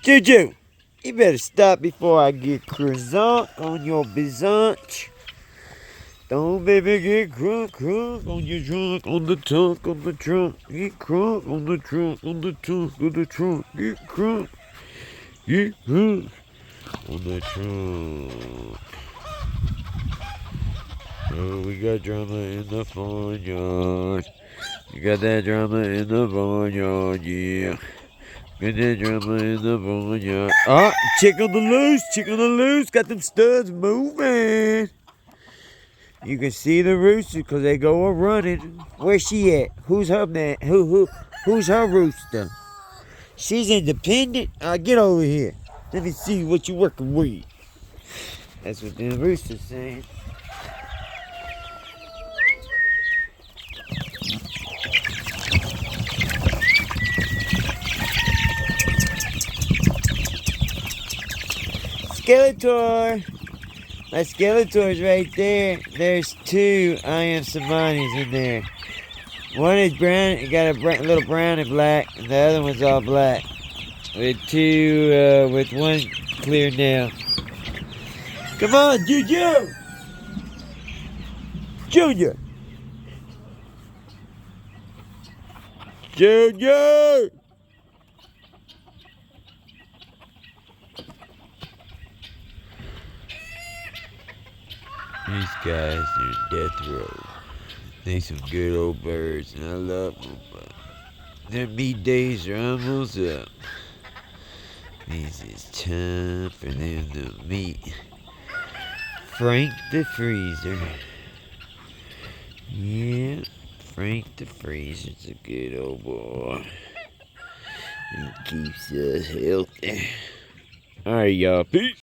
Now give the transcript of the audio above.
Juju, you better stop before I get croissant on your bizunch. Don't baby get crunk on your trunk, on the trunk, on the trunk. Get crunk on the trunk, on the trunk, on the trunk. Get crunk on the trunk. Oh, we got drama in the farmyard. You got that drama in the barnyard, yeah. Got that drama in the barnyard. Oh, chick on the loose, chick on the loose. Got them studs moving. You can see the rooster because they go a running. Where's she at? Who's her man? Who's her rooster? She's independent. Get over here. Let me see what you working with. That's what the rooster's saying. Skeletor. My Skeletor's right there. There's two I Am Samanis in there. One is brown, it got a little brown and black, and the other one's all black. With one clear nail. Come on, Juju! Junior! Junior! These guys are death row. They some good old birds, and I love them, but their meat days are almost up. This is time for them to meet Frank the Freezer. Yeah, Frank the Freezer's a good old boy. He keeps us healthy. Alright, y'all. Peace.